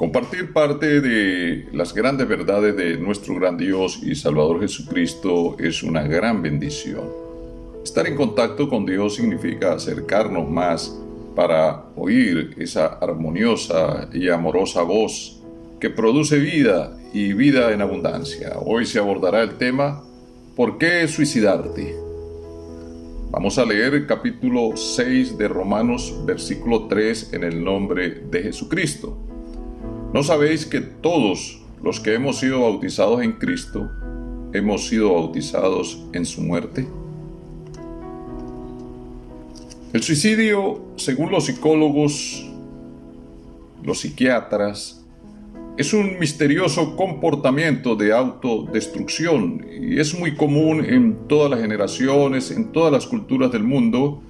Compartir parte de las grandes verdades de nuestro gran Dios y Salvador Jesucristo es una gran bendición. Estar en contacto con Dios significa acercarnos más para oír esa armoniosa y amorosa voz que produce vida y vida en abundancia. Hoy se abordará el tema ¿por qué suicidarte? Vamos a leer el capítulo 6 de Romanos, versículo 3, en el nombre de Jesucristo. ¿No sabéis que todos los que hemos sido bautizados en Cristo, hemos sido bautizados en su muerte? El suicidio, según los psicólogos, los psiquiatras, es un misterioso comportamiento de autodestrucción y es muy común en todas las generaciones, en todas las culturas del mundo,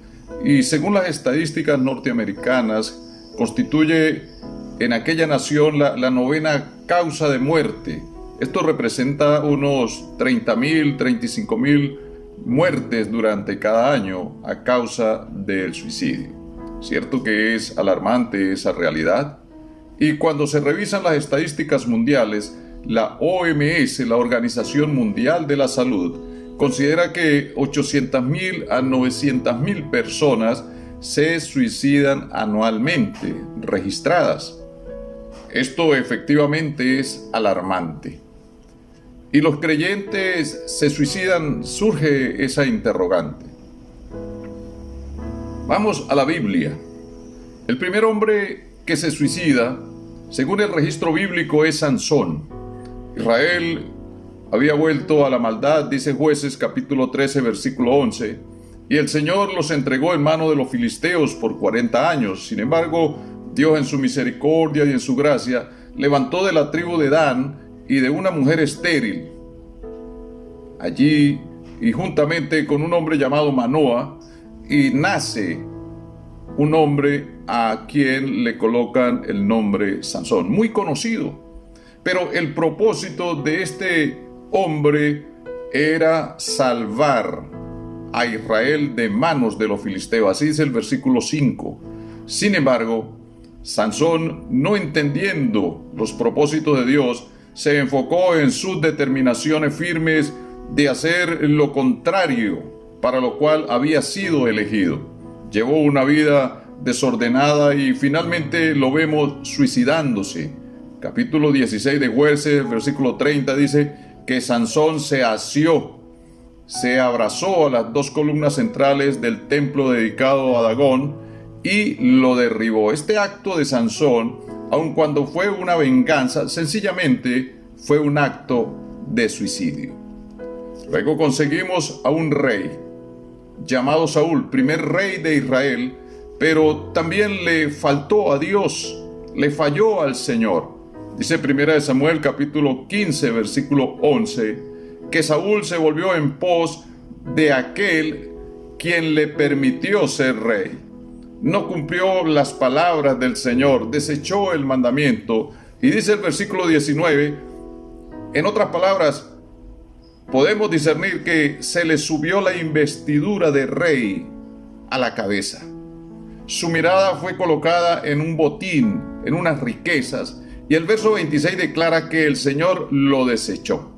y según las estadísticas norteamericanas, constituye en aquella nación la novena causa de muerte. Esto representa unos 30,000, 35,000 muertes durante cada año a causa del suicidio. Cierto que es alarmante esa realidad. Y cuando se revisan las estadísticas mundiales, la OMS, la Organización Mundial de la Salud, considera que 800,000 a 900,000 personas se suicidan anualmente, registradas. Esto efectivamente es alarmante. Y los creyentes se suicidan, surge esa interrogante. Vamos a la Biblia. El primer hombre que se suicida, según el registro bíblico, es Sansón. Israel había vuelto a la maldad, dice Jueces capítulo 13, versículo 11, y el Señor los entregó en mano de los filisteos por 40 años. Sin embargo, Dios en su misericordia y en su gracia levantó de la tribu de Dan y de una mujer estéril allí, y juntamente con un hombre llamado Manoa, y nace un hombre a quien le colocan el nombre Sansón, muy conocido. Pero el propósito de este hombre era salvar a Israel de manos de los filisteos, así dice el versículo 5. Sin embargo, Sansón, no entendiendo los propósitos de Dios, se enfocó en sus determinaciones firmes de hacer lo contrario para lo cual había sido elegido. Llevó una vida desordenada y finalmente lo vemos suicidándose. Capítulo 16 de Jueces, versículo 30 dice que Sansón se asió, se abrazó a las dos columnas centrales del templo dedicado a Dagón y lo derribó. Este acto de Sansón, aun cuando fue una venganza, sencillamente fue un acto de suicidio. Luego conseguimos a un rey llamado Saúl, primer rey de Israel, pero también le faltó a Dios, le falló al Señor. Dice 1 Samuel capítulo 15, versículo 11, que Saúl se volvió en pos de aquel quien le permitió ser rey. No cumplió las palabras del Señor, desechó el mandamiento. Y dice el versículo 19, en otras palabras, podemos discernir que se le subió la investidura de rey a la cabeza. Su mirada fue colocada en un botín, en unas riquezas, y el verso 26 declara que el Señor lo desechó.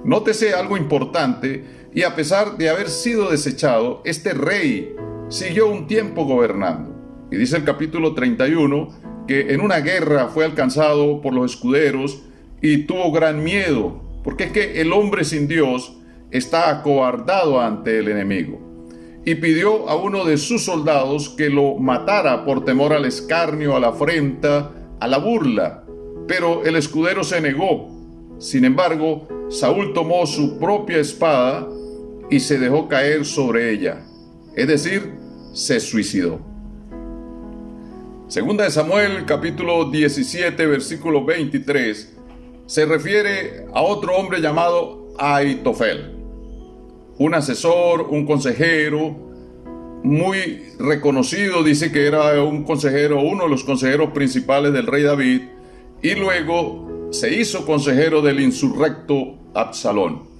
Nótese algo importante, y a pesar de haber sido desechado, este rey siguió un tiempo gobernando. Y dice el capítulo 31 que en una guerra fue alcanzado por los escuderos y tuvo gran miedo, porque es que el hombre sin Dios está acobardado ante el enemigo. Y pidió a uno de sus soldados que lo matara por temor al escarnio, a la afrenta, a la burla. Pero el escudero se negó. Sin embargo, Saúl tomó su propia espada y se dejó caer sobre ella. Es decir, se suicidó. Segunda de Samuel, capítulo 17, versículo 23, se refiere a otro hombre llamado Ahitofel, un asesor, un consejero muy reconocido. Dice que era un consejero, uno de los consejeros principales del rey David, y luego se hizo consejero del insurrecto Absalón.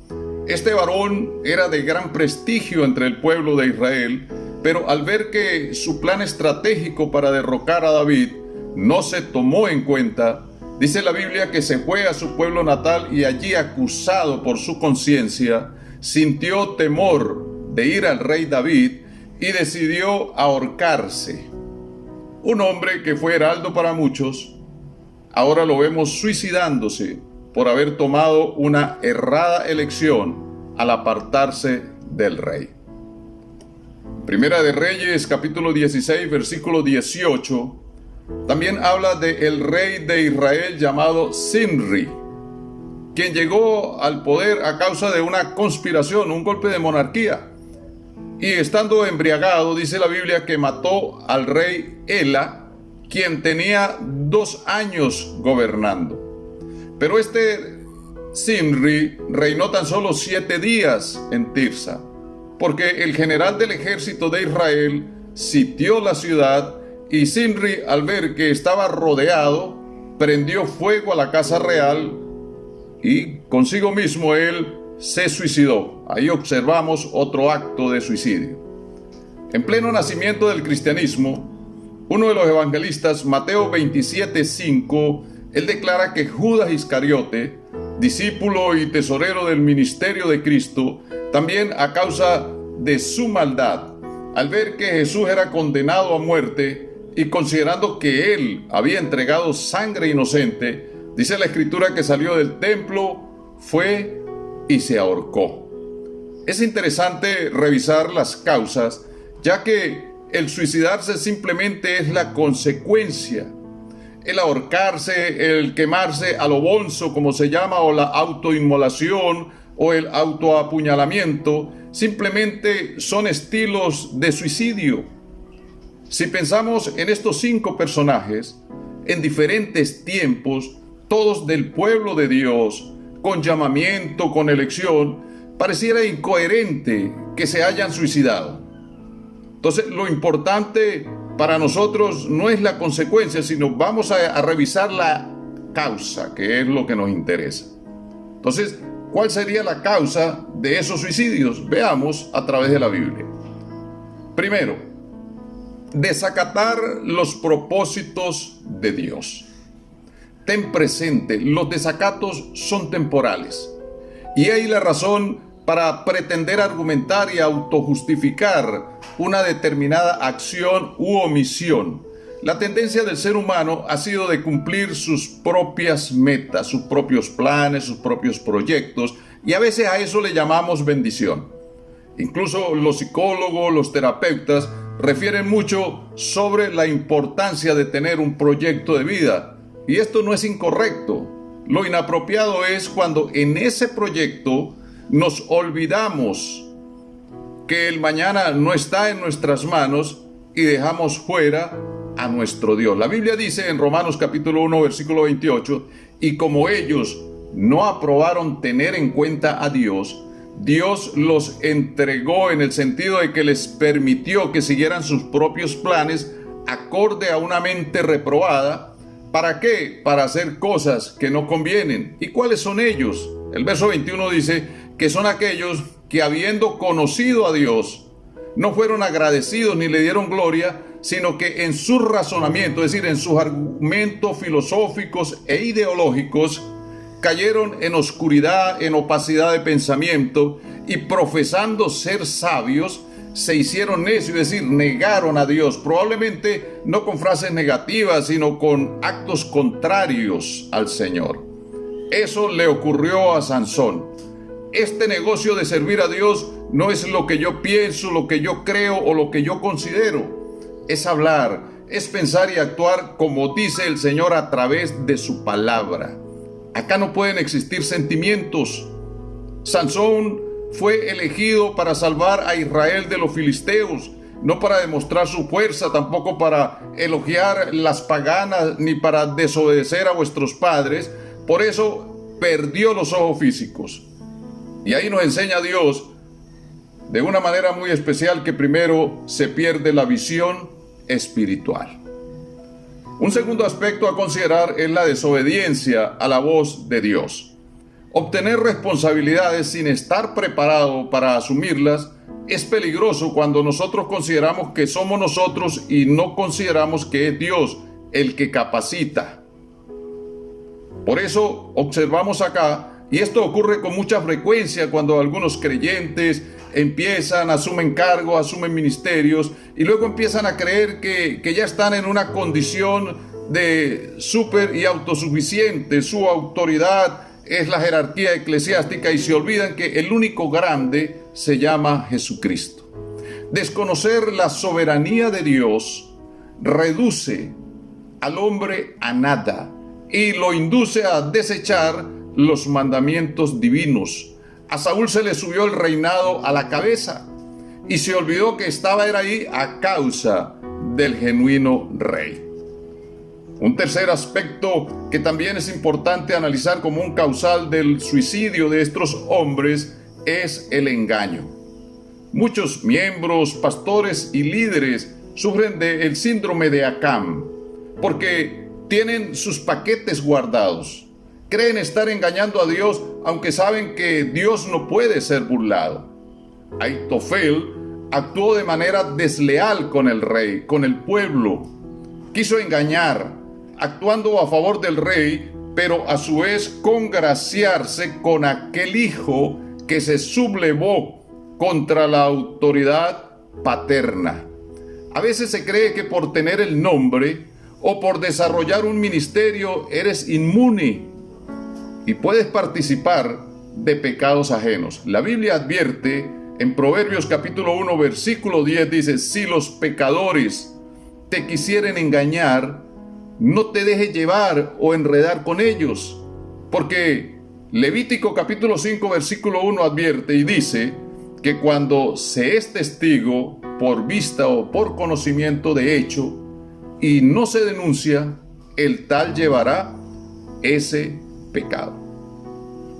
Este varón era de gran prestigio entre el pueblo de Israel, pero al ver que su plan estratégico para derrocar a David no se tomó en cuenta, Dice la Biblia que se fue a su pueblo natal y allí, acusado por su conciencia, sintió temor de ir al rey David y decidió ahorcarse. Un hombre que fue heraldo para muchos, ahora lo vemos suicidándose por haber tomado una errada elección al apartarse del rey. Primera de Reyes, capítulo 16, versículo 18, también habla del rey de Israel llamado Zimri, quien llegó al poder a causa de una conspiración, un golpe de monarquía. Y estando embriagado, dice la Biblia que mató al rey Ela, quien tenía 2 años gobernando. Pero este Zimri reinó tan solo 7 días en Tirsa, porque el general del ejército de Israel sitió la ciudad y Zimri, al ver que estaba rodeado, prendió fuego a la casa real y consigo mismo él se suicidó. Ahí observamos otro acto de suicidio. En pleno nacimiento del cristianismo, uno de los evangelistas, Mateo 27:5, él declara que Judas Iscariote, discípulo y tesorero del ministerio de Cristo, también a causa de su maldad, al ver que Jesús era condenado a muerte y considerando que él había entregado sangre inocente, dice la Escritura que salió del templo, fue y se ahorcó. Es interesante revisar las causas, ya que el suicidarse simplemente es la consecuencia. El ahorcarse, el quemarse a lo bonzo, como se llama, o la autoinmolación, o el autoapuñalamiento, simplemente son estilos de suicidio. Si pensamos en estos 5 personajes, en diferentes tiempos, todos del pueblo de Dios, con llamamiento, con elección, pareciera incoherente que se hayan suicidado. Entonces, lo importante para nosotros no es la consecuencia, sino vamos a revisar la causa, que es lo que nos interesa. Entonces, ¿cuál sería la causa de esos suicidios? Veamos a través de la Biblia. Primero, desacatar los propósitos de Dios. Ten presente, los desacatos son temporales. Y ahí la razón para pretender argumentar y autojustificar una determinada acción u omisión. La tendencia del ser humano ha sido de cumplir sus propias metas, sus propios planes, sus propios proyectos, y a veces a eso le llamamos bendición. Incluso los psicólogos, los terapeutas refieren mucho sobre la importancia de tener un proyecto de vida. Y esto no es incorrecto. Lo inapropiado es cuando en ese proyecto nos olvidamos que el mañana no está en nuestras manos y dejamos fuera a nuestro Dios. La Biblia dice en Romanos capítulo 1, versículo 28, y como ellos no aprobaron tener en cuenta a Dios, Dios los entregó en el sentido de que les permitió que siguieran sus propios planes acorde a una mente reprobada. ¿Para qué? Para hacer cosas que no convienen. ¿Y cuáles son ellos? El verso 21 dice que son aquellos que habiendo conocido a Dios, no fueron agradecidos ni le dieron gloria, sino que en su razonamiento, es decir, en sus argumentos filosóficos e ideológicos, cayeron en oscuridad, en opacidad de pensamiento, y profesando ser sabios, se hicieron necios, es decir, negaron a Dios, probablemente no con frases negativas, sino con actos contrarios al Señor. Eso le ocurrió a Sansón. Este negocio de servir a Dios no es lo que yo pienso, lo que yo creo o lo que yo considero. Es hablar, es pensar y actuar como dice el Señor a través de su palabra. Acá no pueden existir sentimientos. Sansón fue elegido para salvar a Israel de los filisteos, no para demostrar su fuerza, tampoco para elogiar las paganas, ni para desobedecer a vuestros padres. Por eso perdió los ojos físicos. Y ahí nos enseña Dios de una manera muy especial que primero se pierde la visión espiritual. Un segundo aspecto a considerar es la desobediencia a la voz de Dios. Obtener responsabilidades sin estar preparado para asumirlas es peligroso cuando nosotros consideramos que somos nosotros y no consideramos que es Dios el que capacita. Por eso observamos acá, y esto ocurre con mucha frecuencia cuando algunos creyentes asumen cargos, asumen ministerios, y luego empiezan a creer que ya están en una condición de súper y autosuficiente. Su autoridad es la jerarquía eclesiástica y se olvidan que el único grande se llama Jesucristo. Desconocer la soberanía de Dios reduce al hombre a nada y lo induce a desechar los mandamientos divinos. A Saúl se le subió el reinado a la cabeza y se olvidó que estaba ahí a causa del genuino rey. Un tercer aspecto que también es importante analizar como un causal del suicidio de estos hombres es el engaño. Muchos miembros, pastores y líderes sufren del síndrome de Acán porque tienen sus paquetes guardados. Creen estar engañando a Dios, aunque saben que Dios no puede ser burlado. Ahitofel actuó de manera desleal con el rey, con el pueblo. Quiso engañar, actuando a favor del rey, pero a su vez congraciarse con aquel hijo que se sublevó contra la autoridad paterna. A veces se cree que por tener el nombre o por desarrollar un ministerio eres inmune y puedes participar de pecados ajenos. La Biblia advierte en Proverbios capítulo 1 versículo 10, dice: si los pecadores te quisieren engañar, no te dejes llevar o enredar con ellos, porque Levítico capítulo 5 versículo 1 advierte y dice que cuando se es testigo por vista o por conocimiento de hecho y no se denuncia, el tal llevará ese pecado.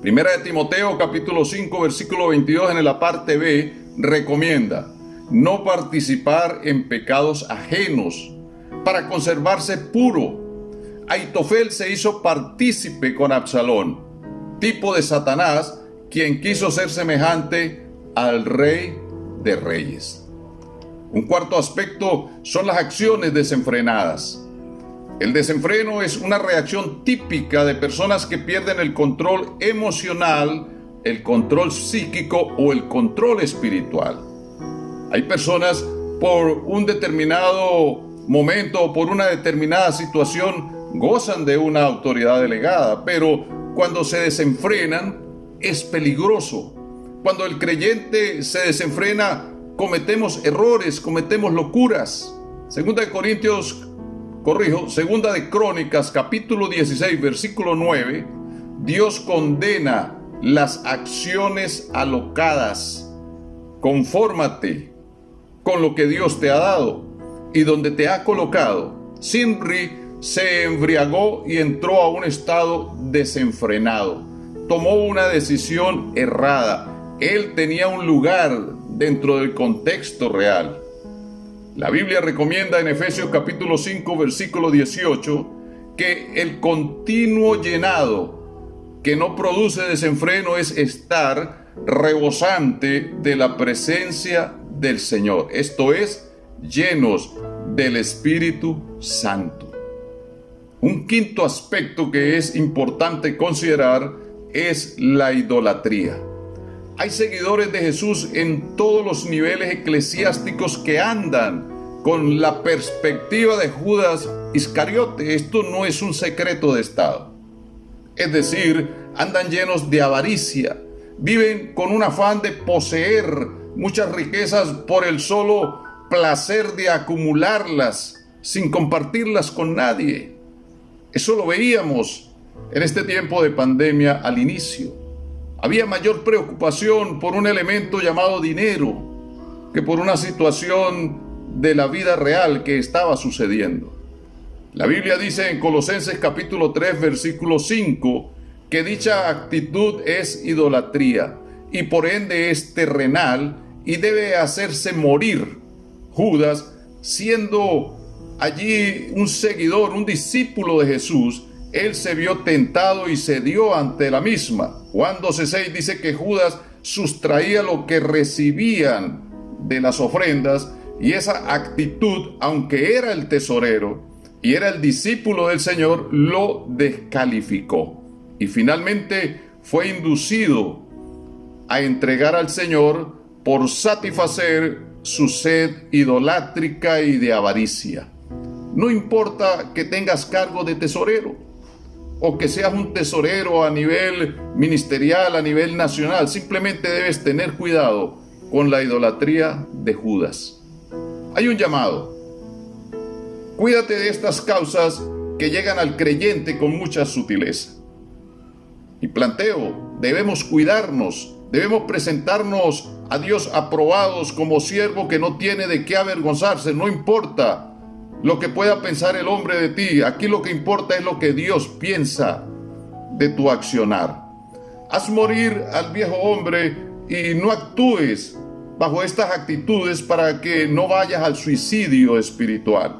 Primera de Timoteo capítulo 5 versículo 22 en la parte B recomienda no participar en pecados ajenos para conservarse puro. Ahitofel se hizo partícipe con Absalón, tipo de Satanás, quien quiso ser semejante al Rey de Reyes. Un cuarto aspecto son las acciones desenfrenadas. El desenfreno es una reacción típica de personas que pierden el control emocional, el control psíquico o el control espiritual. Hay personas por un determinado momento o por una determinada situación gozan de una autoridad delegada, pero cuando se desenfrenan es peligroso. Cuando el creyente se desenfrena, cometemos errores, cometemos locuras. Segunda de Crónicas, capítulo 16, versículo 9, Dios condena las acciones alocadas. Confórmate con lo que Dios te ha dado y donde te ha colocado. Zimri se embriagó y entró a un estado desenfrenado. Tomó una decisión errada. Él tenía un lugar dentro del contexto real. La Biblia recomienda en Efesios capítulo 5 versículo 18 que el continuo llenado que no produce desenfreno es estar rebosante de la presencia del Señor, esto es, llenos del Espíritu Santo. Un quinto aspecto que es importante considerar es la idolatría. Hay seguidores de Jesús en todos los niveles eclesiásticos que andan con la perspectiva de Judas Iscariote. Esto no es un secreto de Estado. Es decir, andan llenos de avaricia, viven con un afán de poseer muchas riquezas por el solo placer de acumularlas sin compartirlas con nadie. Eso lo veíamos en este tiempo de pandemia al inicio. Había mayor preocupación por un elemento llamado dinero que por una situación de la vida real que estaba sucediendo. La Biblia dice en Colosenses capítulo 3 versículo 5 que dicha actitud es idolatría y por ende es terrenal y debe hacerse morir. Judas, siendo allí un seguidor, un discípulo de Jesús, él se vio tentado y cedió ante la misma. Juan 12:6 dice que Judas sustraía lo que recibían de las ofrendas y esa actitud, aunque era el tesorero, y era el discípulo del Señor, lo descalificó. Y finalmente fue inducido a entregar al Señor por satisfacer su sed idolátrica y de avaricia. No importa que tengas cargo de tesorero o que seas un tesorero a nivel ministerial, a nivel nacional, simplemente debes tener cuidado con la idolatría de Judas. Hay un llamado. Cuídate de estas causas que llegan al creyente con mucha sutileza. Y planteo, debemos cuidarnos, debemos presentarnos a Dios aprobados como siervo que no tiene de qué avergonzarse, no importa lo que pueda pensar el hombre de ti, aquí lo que importa es lo que Dios piensa de tu accionar. Haz morir al viejo hombre y no actúes bajo estas actitudes para que no vayas al suicidio espiritual.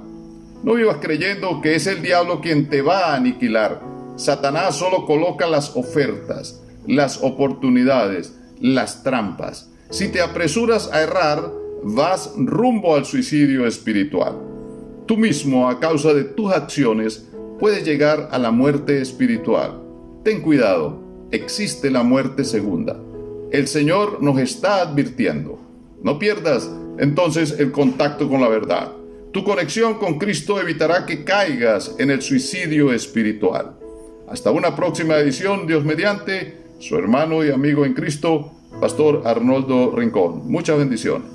No vivas creyendo que es el diablo quien te va a aniquilar. Satanás solo coloca las ofertas, las oportunidades, las trampas. Si te apresuras a errar, vas rumbo al suicidio espiritual. Tú mismo, a causa de tus acciones, puedes llegar a la muerte espiritual. Ten cuidado, existe la muerte segunda. El Señor nos está advirtiendo. No pierdas entonces el contacto con la verdad. Tu conexión con Cristo evitará que caigas en el suicidio espiritual. Hasta una próxima edición, Dios mediante, su hermano y amigo en Cristo, Pastor Arnoldo Rincón. Muchas bendiciones.